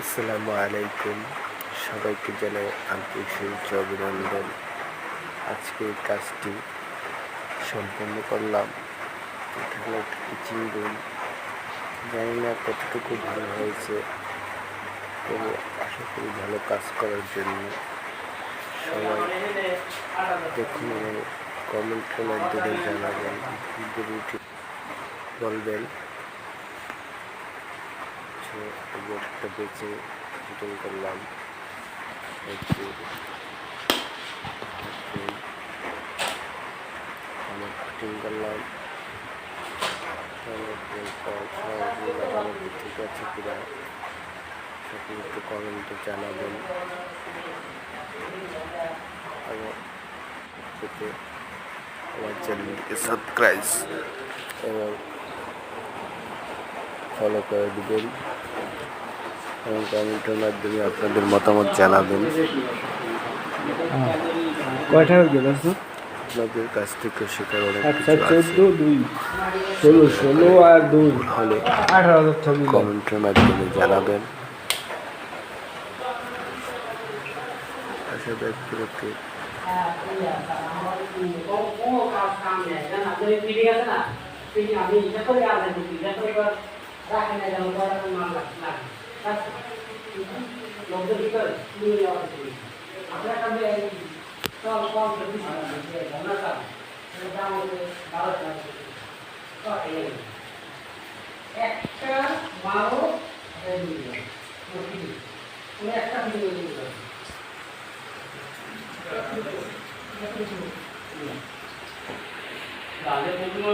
আসসালামু আলাইকুম, সবাইকে জানাই আন্তরিক শুভেচ্ছা অভিনন্দন। আজকে এই কাজটি সম্পন্ন করলাম। এটা হলো একটা কিচিং রুম। জানি না কতটুকু ভালো হয়েছে, তবে আশা করি ভালো কাজ করার জন্য সবাই দেখুন এবং কমেন্টের মাধ্যমে জানাবেন, ভিডিওটি বলবেন। একটা বেঁচে ফিটিং করলাম, আমার ফিটিং করলাম। ঠিক আছে কিনা সেটি একটু কমেন্টে জানাবেন এবং আমার চ্যানেলকে সাবস্ক্রাইব এবং ফলো করে দেবেন এবং কমেন্টের মাধ্যমে আপনাদের মতামত জানাবেন। কয়টা গেল আপনাদের কাছ থেকে শেখার অনেক আচ্ছা, কিছু 16 আর 2 হলে 18,000 ছবি কমেন্টের মাধ্যমে জানাবেন। আশা ব্যক্তিগত একটা 12 একটা ভিডিও